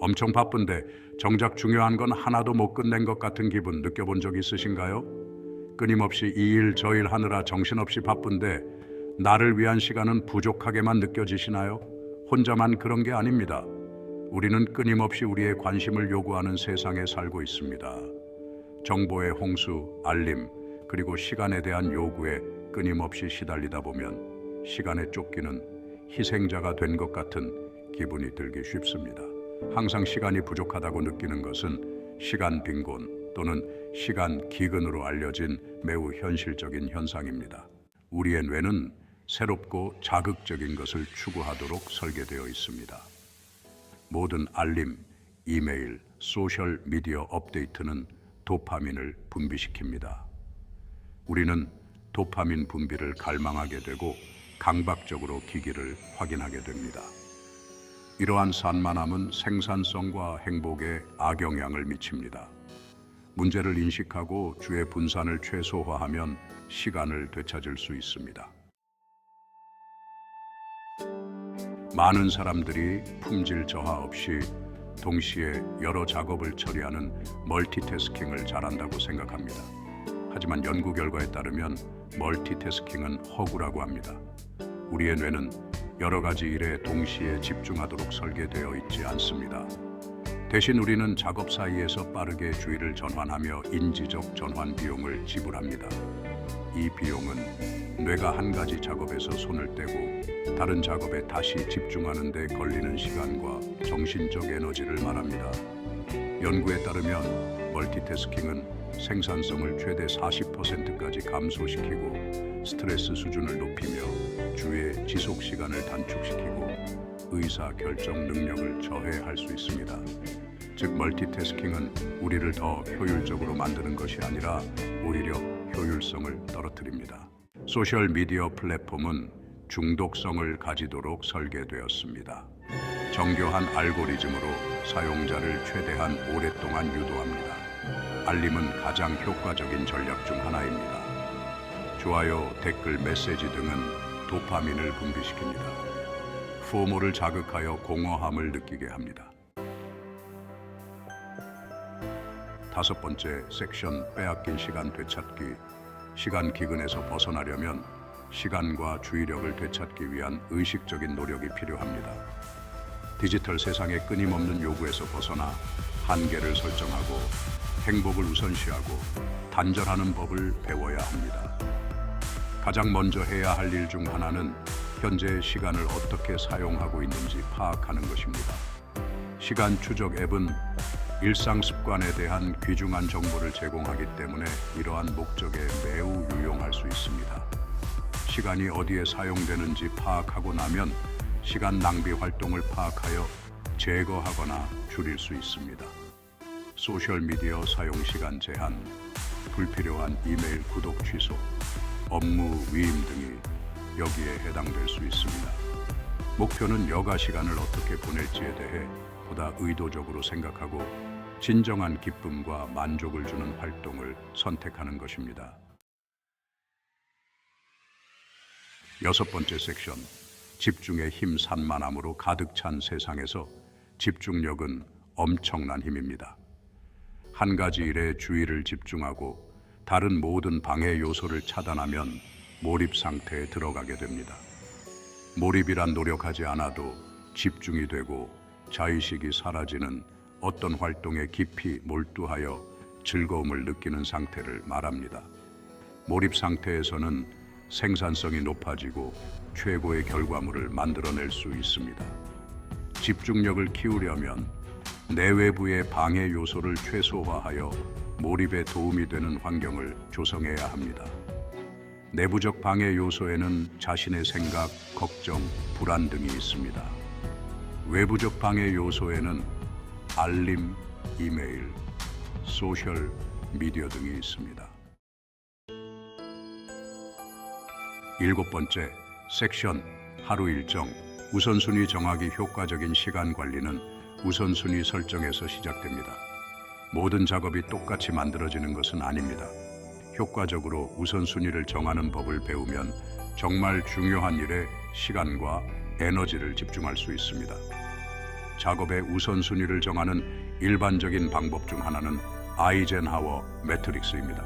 엄청 바쁜데 정작 중요한 건 하나도 못 끝낸 것 같은 기분 느껴본 적 있으신가요? 끊임없이 이 일 저 일 하느라 정신없이 바쁜데 나를 위한 시간은 부족하게만 느껴지시나요? 혼자만 그런 게 아닙니다. 우리는 끊임없이 우리의 관심을 요구하는 세상에 살고 있습니다. 정보의 홍수, 알림, 그리고 시간에 대한 요구에 끊임없이 시달리다 보면 시간에 쫓기는 희생자가 된 것 같은 기분이 들기 쉽습니다. 항상 시간이 부족하다고 느끼는 것은 시간 빈곤 또는 시간 기근으로 알려진 매우 현실적인 현상입니다. 우리의 뇌는 새롭고 자극적인 것을 추구하도록 설계되어 있습니다. 모든 알림, 이메일, 소셜 미디어 업데이트는 도파민을 분비시킵니다. 우리는 도파민 분비를 갈망하게 되고 강박적으로 기기를 확인하게 됩니다. 이러한 산만함은 생산성과 행복에 악영향을 미칩니다. 문제를 인식하고 주의 분산을 최소화하면 시간을 되찾을 수 있습니다. 많은 사람들이 품질 저하 없이 동시에 여러 작업을 처리하는 멀티태스킹을 잘한다고 생각합니다. 하지만 연구 결과에 따르면 멀티태스킹은 허구라고 합니다. 우리의 뇌는 여러 가지 일에 동시에 집중하도록 설계되어 있지 않습니다. 대신 우리는 작업 사이에서 빠르게 주의를 전환하며 인지적 전환 비용을 지불합니다. 이 비용은 뇌가 한 가지 작업에서 손을 떼고 다른 작업에 다시 집중하는 데 걸리는 시간과 정신적 에너지를 말합니다. 연구에 따르면 멀티태스킹은 생산성을 최대 40%까지 감소시키고 스트레스 수준을 높이며 주의 지속 시간을 단축시키고 의사 결정 능력을 저해할 수 있습니다. 즉 멀티태스킹은 우리를 더 효율적으로 만드는 것이 아니라 오히려 효율성을 떨어뜨립니다. 소셜 미디어 플랫폼은 중독성을 가지도록 설계되었습니다. 정교한 알고리즘으로 사용자를 최대한 오랫동안 유도합니다. 알림은 가장 효과적인 전략 중 하나입니다. 좋아요, 댓글, 메시지 등은 도파민을 분비시킵니다. 포모를 자극하여 공허함을 느끼게 합니다. 5번째 섹션, 빼앗긴 시간 되찾기. 시간 기근에서 벗어나려면 시간과 주의력을 되찾기 위한 의식적인 노력이 필요합니다. 디지털 세상의 끊임없는 요구에서 벗어나 한계를 설정하고 행복을 우선시하고 단절하는 법을 배워야 합니다. 가장 먼저 해야 할 일 중 하나는 현재의 시간을 어떻게 사용하고 있는지 파악하는 것입니다. 시간 추적 앱은 일상 습관에 대한 귀중한 정보를 제공하기 때문에 이러한 목적에 매우 유용할 수 있습니다. 시간이 어디에 사용되는지 파악하고 나면 시간 낭비 활동을 파악하여 제거하거나 줄일 수 있습니다. 소셜미디어 사용 시간 제한, 불필요한 이메일 구독 취소, 업무 위임 등이 여기에 해당될 수 있습니다. 목표는 여가 시간을 어떻게 보낼지에 대해 보다 의도적으로 생각하고 진정한 기쁨과 만족을 주는 활동을 선택하는 것입니다. 6번째 섹션, 집중의 힘. 산만함으로 가득 찬 세상에서 집중력은 엄청난 힘입니다. 한 가지 일에 주의를 집중하고 다른 모든 방해 요소를 차단하면 몰입 상태에 들어가게 됩니다. 몰입이란 노력하지 않아도 집중이 되고 자의식이 사라지는 어떤 활동에 깊이 몰두하여 즐거움을 느끼는 상태를 말합니다. 몰입 상태에서는 생산성이 높아지고 최고의 결과물을 만들어낼 수 있습니다. 집중력을 키우려면 내외부의 방해 요소를 최소화하여 몰입에 도움이 되는 환경을 조성해야 합니다. 내부적 방해 요소에는 자신의 생각, 걱정, 불안 등이 있습니다. 외부적 방해 요소에는 알림, 이메일, 소셜 미디어 등이 있습니다. 7번째 섹션, 하루 일정. 우선순위 정하기. 효과적인 시간 관리는 우선순위 설정에서 시작됩니다. 모든 작업이 똑같이 만들어지는 것은 아닙니다. 효과적으로 우선순위를 정하는 법을 배우면 정말 중요한 일에 시간과 에너지를 집중할 수 있습니다. 작업의 우선순위를 정하는 일반적인 방법 중 하나는 아이젠하워 매트릭스입니다.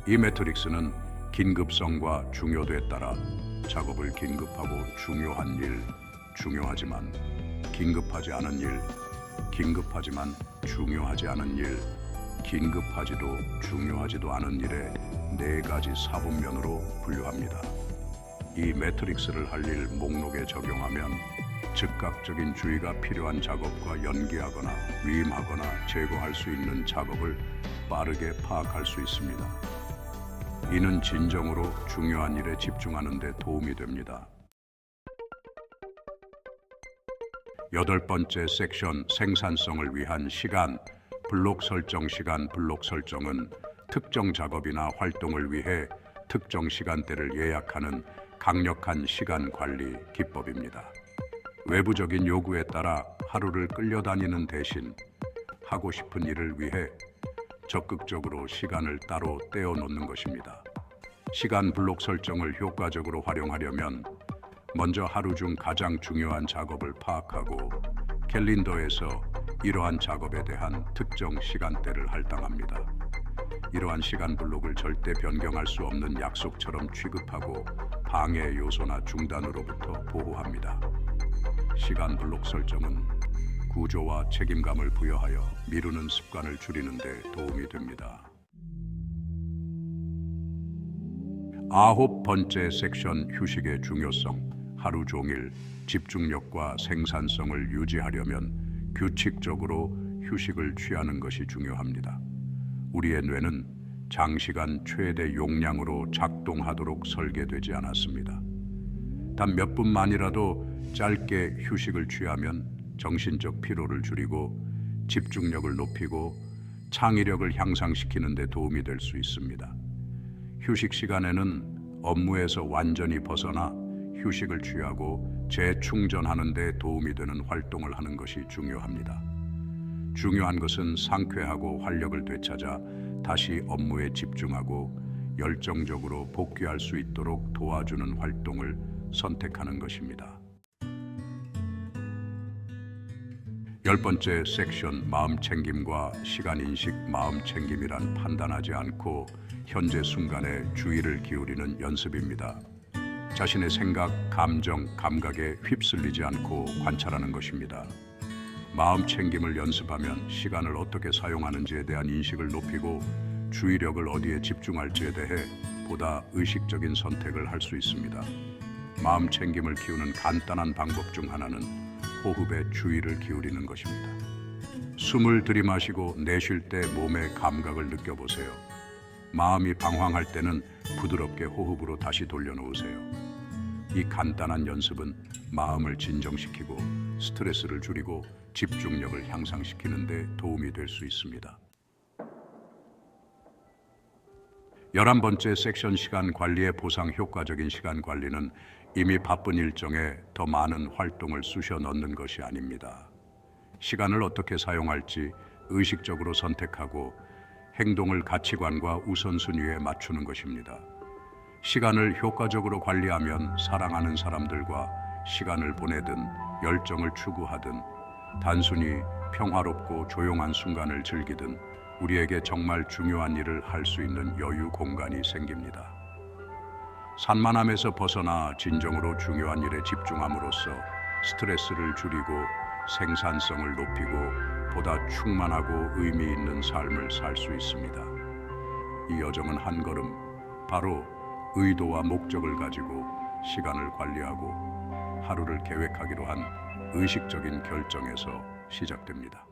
이 매트릭스는 긴급성과 중요도에 따라 작업을 긴급하고 중요한 일, 중요하지만 긴급하지 않은 일, 긴급하지만 중요하지 않은 일, 긴급하지도 중요하지도 않은 일의 네 가지 사분면으로 분류합니다. 이 매트릭스를 할 일 목록에 적용하면 즉각적인 주의가 필요한 작업과 연기하거나 위임하거나 제거할 수 있는 작업을 빠르게 파악할 수 있습니다. 이는 진정으로 중요한 일에 집중하는 데 도움이 됩니다. 8번째 섹션 생산성을 위한 시간 블록 설정. 시간 블록 설정은 특정 작업이나 활동을 위해 특정 시간대를 예약하는 강력한 시간 관리 기법입니다. 외부적인 요구에 따라 하루를 끌려다니는 대신 하고 싶은 일을 위해 적극적으로 시간을 따로 떼어 놓는 것입니다. 시간 블록 설정을 효과적으로 활용하려면 먼저 하루 중 가장 중요한 작업을 파악하고 캘린더에서 이러한 작업에 대한 특정 시간대를 할당합니다. 이러한 시간 블록을 절대 변경할 수 없는 약속처럼 취급하고 방해 요소나 중단으로부터 보호합니다. 시간 블록 설정은 구조와 책임감을 부여하여 미루는 습관을 줄이는 데 도움이 됩니다. 9번째 섹션 휴식의 중요성. 하루 종일 집중력과 생산성을 유지하려면 규칙적으로 휴식을 취하는 것이 중요합니다. 우리의 뇌는 장시간 최대 용량으로 작동하도록 설계되지 않았습니다. 단 몇 분만이라도 짧게 휴식을 취하면 정신적 피로를 줄이고 집중력을 높이고 창의력을 향상시키는 데 도움이 될 수 있습니다. 휴식 시간에는 업무에서 완전히 벗어나 휴식을 취하고 재충전하는 데 도움이 되는 활동을 하는 것이 중요합니다. 중요한 것은 상쾌하고 활력을 되찾아 다시 업무에 집중하고 열정적으로 복귀할 수 있도록 도와주는 활동을 선택하는 것입니다. 10번째 섹션 마음챙김과 시간인식. 마음챙김이란 판단하지 않고 현재 순간에 주의를 기울이는 연습입니다. 자신의 생각, 감정, 감각에 휩쓸리지 않고 관찰하는 것입니다. 마음챙김을 연습하면 시간을 어떻게 사용하는지에 대한 인식을 높이고 주의력을 어디에 집중할지에 대해 보다 의식적인 선택을 할 수 있습니다. 마음챙김을 키우는 간단한 방법 중 하나는 호흡에 주의를 기울이는 것입니다. 숨을 들이마시고 내쉴 때 몸의 감각을 느껴보세요. 마음이 방황할 때는 부드럽게 호흡으로 다시 돌려놓으세요. 이 간단한 연습은 마음을 진정시키고 스트레스를 줄이고 집중력을 향상시키는 데 도움이 될 수 있습니다. 11번째 섹션 시간 관리의 보상. 효과적인 시간 관리는 이미 바쁜 일정에 더 많은 활동을 쑤셔 넣는 것이 아닙니다. 시간을 어떻게 사용할지 의식적으로 선택하고 행동을 가치관과 우선순위에 맞추는 것입니다. 시간을 효과적으로 관리하면 사랑하는 사람들과 시간을 보내든 열정을 추구하든 단순히 평화롭고 조용한 순간을 즐기든 우리에게 정말 중요한 일을 할 수 있는 여유 공간이 생깁니다. 산만함에서 벗어나 진정으로 중요한 일에 집중함으로써 스트레스를 줄이고 생산성을 높이고 보다 충만하고 의미 있는 삶을 살 수 있습니다. 이 여정은 한 걸음, 바로 의도와 목적을 가지고 시간을 관리하고 하루를 계획하기로 한 의식적인 결정에서 시작됩니다.